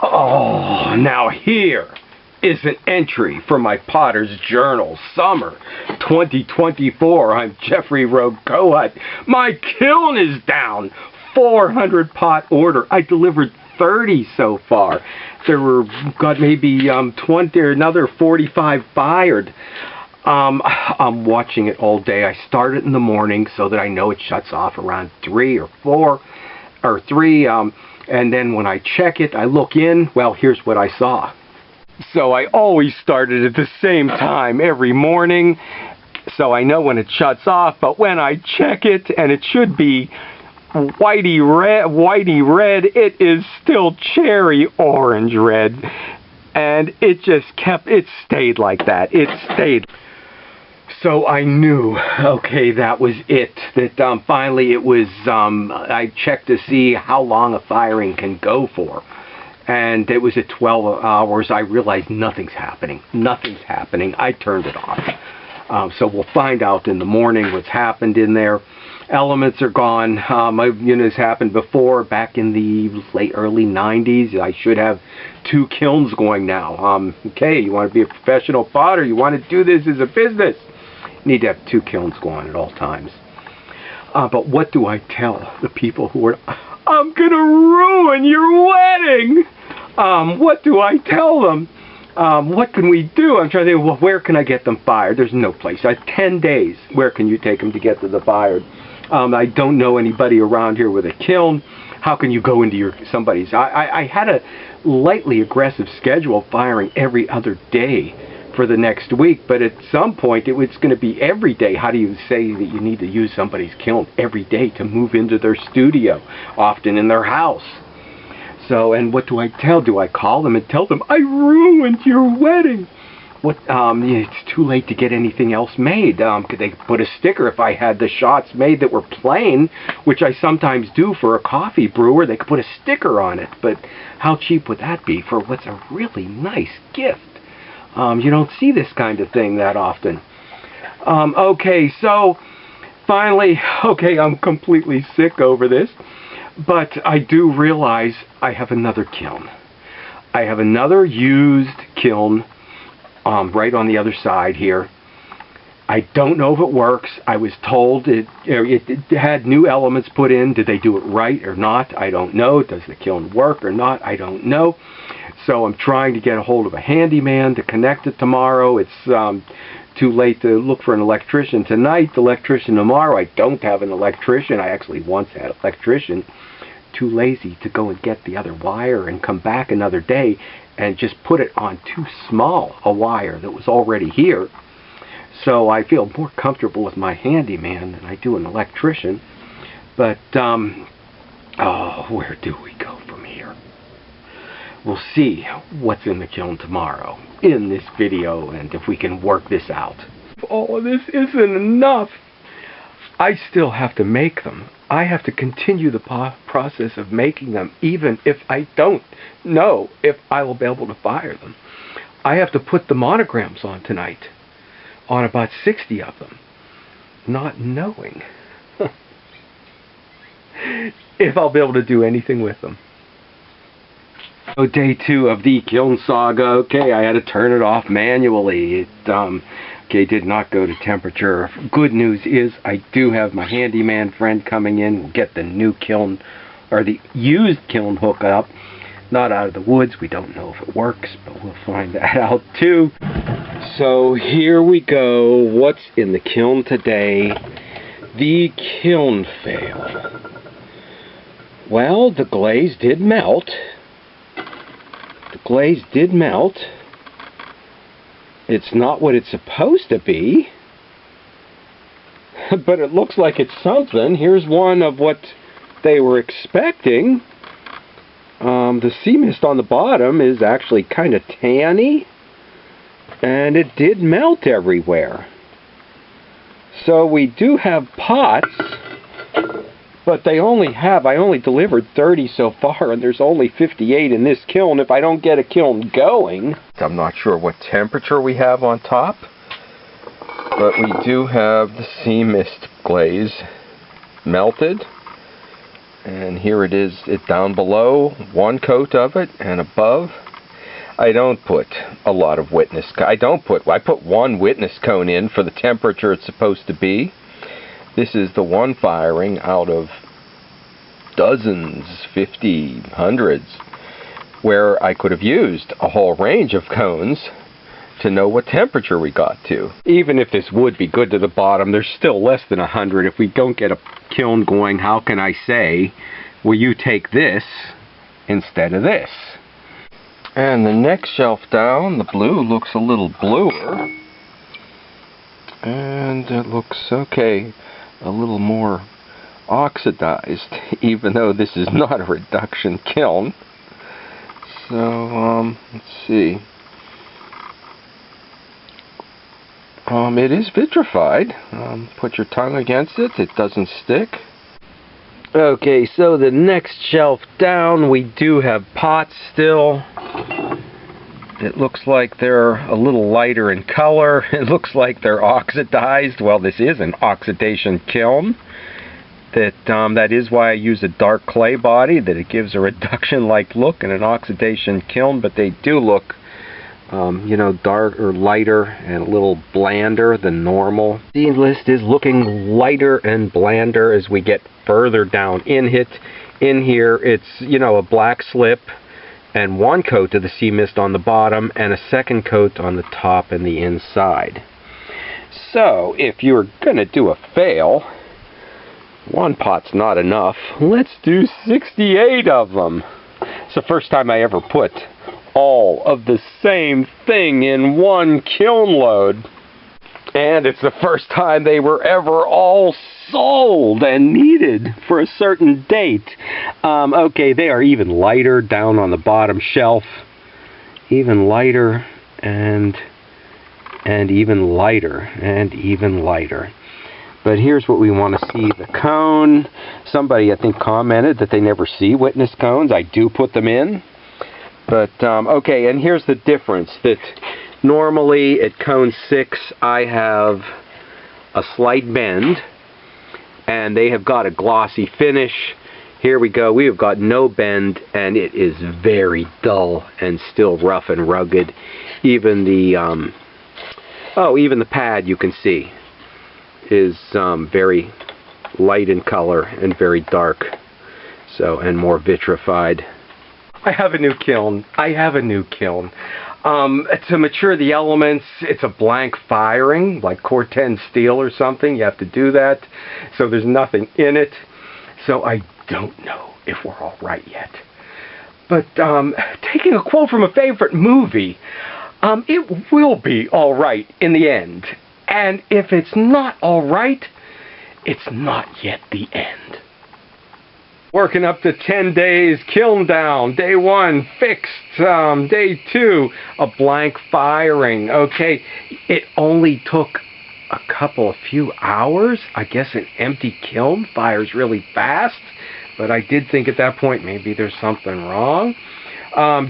Oh, now here is an entry from my Potter's Journal, Summer 2024. I'm Jeffrey Rogoat. My kiln is down. 400 pot order. I delivered 30 so far. There were got maybe 20 or another 45 fired. I'm watching it all day. I start it in the morning so that I know it shuts off around 3 or 4 or 3. And then when I check it, I look in. Well, here's what I saw. So I always start it at the same time every morning, so I know when it shuts off. But when I check it, and it should be whitey red, it is still cherry orange red, and it stayed like that. It stayed. So I knew, okay, that was it. That finally it was. I checked to see how long a firing can go for. And it was at 12 hours. I realized nothing's happening. Nothing's happening. I turned it off. So we'll find out in the morning what's happened in there. Elements are gone. This happened before, back in the early 90s. I should have 2 kilns going now. Okay, you want to be a professional potter, you want to do this as a business, you need to have 2 kilns going at all times. But what do I tell the people who are, I'm going to ruin your wedding? What do I tell them? What can we do? I'm trying to think, well, where can I get them fired? There's no place. I have 10 days. Where can you take them to get them fired? I don't know anybody around here with a kiln. How can you go into somebody's? I had a lightly aggressive schedule, firing every other day for the next week, but at some point it's going to be every day. How do you say that you need to use somebody's kiln every day to move into their studio, often in their house? So, and what do I tell? Do I call them and tell them, I ruined your wedding? What? It's too late to get anything else made. Could they put a sticker? If I had the shots made that were plain, which I sometimes do for a coffee brewer, they could put a sticker on it. But how cheap would that be for what's a really nice gift? You don't see this kind of thing that often. Okay, so finally, okay, I'm completely sick over this. But I do realize I have another kiln. I have another used kiln right on the other side here. I don't know if it works. I was told it had new elements put in. Did they do it right or not? I don't know. Does the kiln work or not? I don't know. So I'm trying to get a hold of a handyman to connect it tomorrow. It's too late to look for an electrician tonight. The electrician tomorrow. I don't have an electrician. I actually once had an electrician. Too lazy to go and get the other wire and come back another day and just put it on too small a wire that was already here. So I feel more comfortable with my handyman than I do an electrician. But where do we go from here? We'll see what's in the kiln tomorrow in this video, and if we can work this out. If all of this isn't enough, I still have to make them. I have to continue the process of making them, even if I don't know if I will be able to fire them. I have to put the monograms on tonight, on about 60 of them, not knowing if I'll be able to do anything with them. So day 2 of the kiln saga. Okay, I had to turn it off manually. It did not go to temperature. Good news is I do have my handyman friend coming in. We'll get the new kiln, or the used kiln hook up. Not out of the woods. We don't know if it works, but we'll find that out too. So here we go. What's in the kiln today? The kiln fail. Well, the glaze did melt. The glaze did melt. It's not what it's supposed to be, but it looks like it's something. Here's one of what they were expecting. The sea mist on the bottom is actually kind of tanny, and it did melt everywhere. So we do have pots, but I only delivered 30 so far, and there's only 58 in this kiln. If I don't get a kiln going, I'm not sure what temperature we have on top, but we do have the sea mist glaze melted, And here it is, down below, one coat of it, and above. I don't put a lot of witness. I put one witness cone in for the temperature it's supposed to be. This is the one firing out of dozens, 50, hundreds, where I could have used a whole range of cones to know what temperature we got to. Even if this would be good to the bottom, there's still less than 100. If we don't get a kiln going, how can I say, will you take this instead of this? And the next shelf down, the blue looks a little bluer. And it looks okay, a little more oxidized, even though this is not a reduction kiln. So, let's see. It is vitrified. Put your tongue against it, it doesn't stick. Okay, so the next shelf down, we do have pots still. It looks like they're a little lighter in color. It looks like they're oxidized. Well, this is an oxidation kiln. That is why I use a dark clay body, that it gives a reduction-like look in an oxidation kiln, but they do look you know, dark or lighter and a little blander than normal. The list is looking lighter and blander as we get further down in it. In here, it's, you know, a black slip and one coat of the sea mist on the bottom and a second coat on the top and the inside. So, if you're going to do a fail, one pot's not enough. Let's do 68 of them. It's the first time I ever put all of the same thing in one kiln load. And it's the first time they were ever all sold and needed for a certain date. Okay, they are even lighter down on the bottom shelf. Even lighter and even lighter and even lighter. But here's what we want to see. The cone. Somebody, I think, commented that they never see witness cones. I do put them in. But, okay, and here's the difference. That normally at cone 6, I have a slight bend, and they have got a glossy finish. Here we go. We have got no bend, and it is very dull and still rough and rugged. Even the, even the pad, you can see, is very light in color and very dark. So, and more vitrified. I have a new kiln. To mature the elements, it's a blank firing, like Corten steel or something. You have to do that. So there's nothing in it. So I don't know if we're all right yet. But taking a quote from a favorite movie, it will be all right in the end. And if it's not all right, it's not yet the end. Working up to 10 days, kiln down. Day 1, fixed. Day 2, a blank firing. Okay, it only took a few hours. I guess an empty kiln fires really fast. But I did think at that point maybe there's something wrong.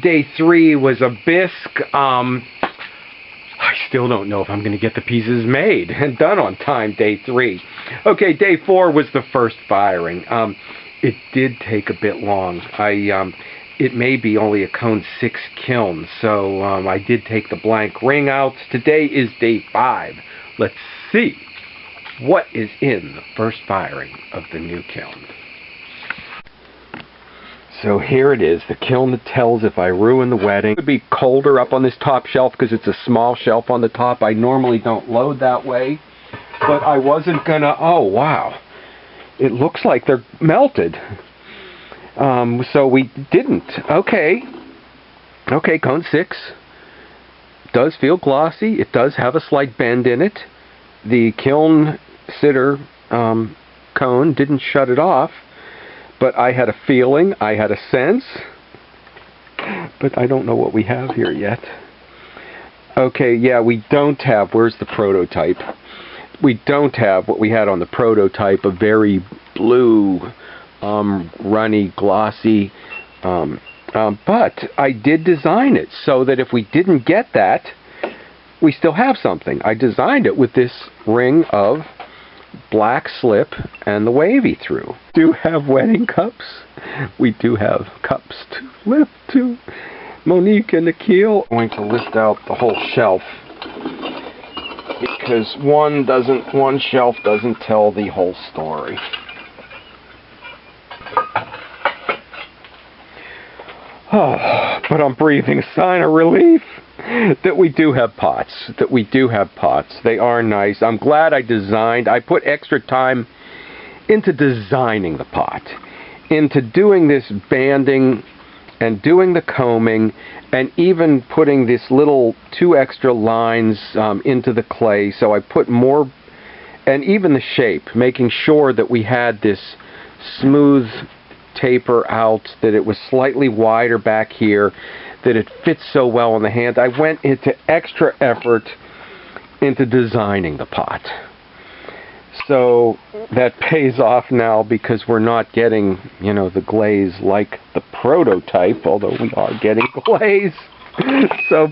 Day 3 was a bisque. I still don't know if I'm going to get the pieces made and done on time, day 3. Okay, day 4 was the first firing. It did take a bit long. It may be only a cone 6 kiln, so I did take the blank ring out. Today is day 5. Let's see what is in the first firing of the new kiln. So here it is, the kiln that tells if I ruin the wedding. It would be colder up on this top shelf because it's a small shelf on the top. I normally don't load that way, but I wasn't gonna, oh wow. It looks like they're melted. So we didn't. Okay, cone 6 does feel glossy. It does have a slight bend in it. The kiln sitter cone didn't shut it off. But I had a feeling, I had a sense, but I don't know what we have here yet. Okay, yeah, we don't have, where's the prototype? We don't have what we had on the prototype, a very blue, runny, glossy, but I did design it so that if we didn't get that, we still have something. I designed it with this ring of black slip and the wavy through. We do have wedding cups. We do have cups to lift to Monique and Nikhil. I'm going to list out the whole shelf because one shelf doesn't tell the whole story. Oh, but I'm breathing a sign of relief that we do have pots. They are nice. I'm glad I put extra time into designing the pot, into doing this banding and doing the combing, and even putting this little 2 extra lines into the clay. So I put more, and even the shape, making sure that we had this smooth taper out, that it was slightly wider back here, that it fits so well in the hand. I went into extra effort into designing the pot. So that pays off now because we're not getting, you know, the glaze like the prototype, although we are getting glaze. So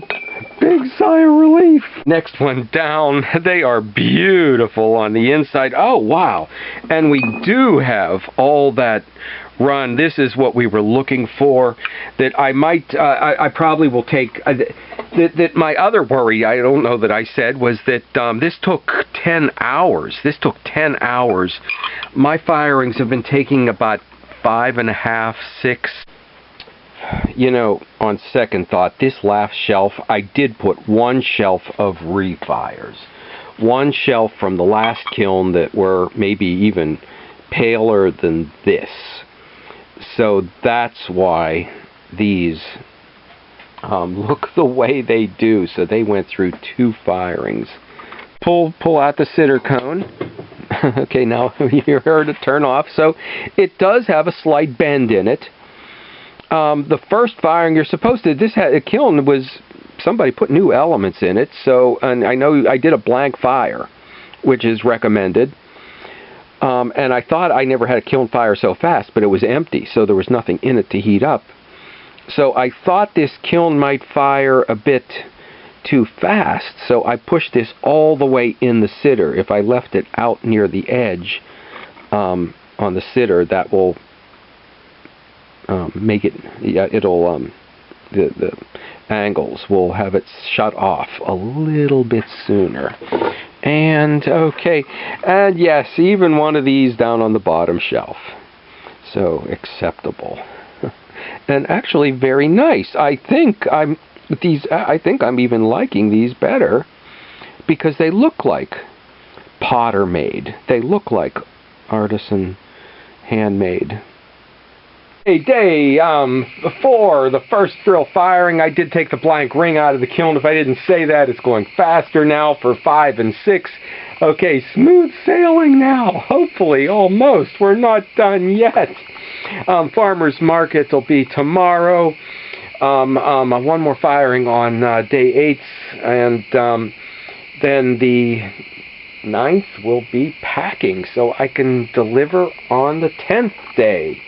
big sigh of relief. Next one down. They are beautiful on the inside. Oh, wow. And we do have all that run. This is what we were looking for. That I might, I probably will take, that my other worry, I don't know that I said, was that this took 10 hours. This took 10 hours. My firings have been taking about 5.5, 6. You know, on second thought, this last shelf, I did put 1 shelf of refires. 1 shelf from the last kiln that were maybe even paler than this. So that's why these look the way they do. So they went through 2 firings. Pull out the cinder cone. Okay, now you heard it turn off. So it does have a slight bend in it. The first firing, you're supposed to, a kiln was, somebody put new elements in it, so, and I know I did a blank fire, which is recommended, and I thought I never had a kiln fire so fast, but it was empty, so there was nothing in it to heat up. So I thought this kiln might fire a bit too fast, so I pushed this all the way in the cider. If I left it out near the edge on the cider, that will make it, yeah, it'll, the angles will have it shut off a little bit sooner. And, okay, and yes, even one of these down on the bottom shelf. So, acceptable. And actually very nice. I think I'm even liking these better because they look like potter made. They look like artisan handmade. Day before the first drill firing, I did take the blank ring out of the kiln. If I didn't say that, it's going faster now for 5 and 6. Okay, smooth sailing now. Hopefully, almost. We're not done yet. Farmer's market will be tomorrow. One more firing on day 8, and then the 9th will be packing, so I can deliver on the 10th day.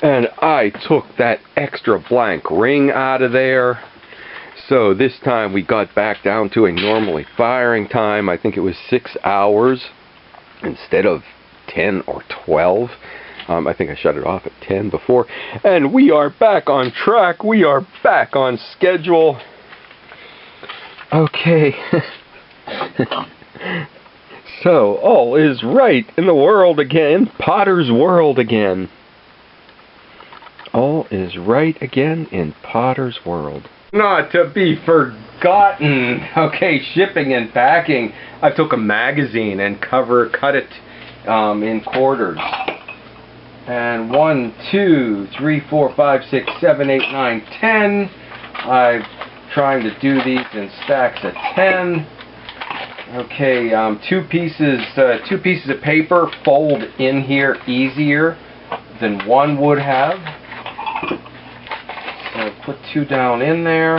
And I took that extra blank ring out of there. So this time we got back down to a normally firing time. I think it was 6 hours instead of 10 or 12. I think I shut it off at 10 before. And we are back on track. We are back on schedule. Okay. So all is right in the world again. Potter's world again. All is right again in Potter's world. Not to be forgotten. Okay, shipping and packing. I took a magazine and cut it in quarters. And 1, 2, 3, 4, 5, 6, 7, 8, 9, 10. I'm trying to do these in stacks of 10. Okay, 2 pieces of paper fold in here easier than 1 would have. So put 2 down in there,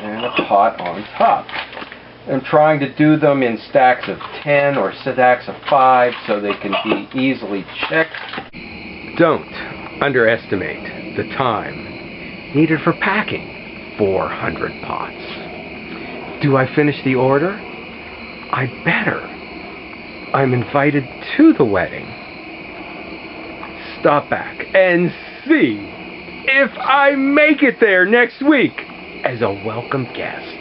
and a pot on top. I'm trying to do them in stacks of 10 or stacks of 5 so they can be easily checked. Don't underestimate the time needed for packing 400 pots. Do I finish the order? I better. I'm invited to the wedding. Stop back and see if I make it there next week as a welcome guest.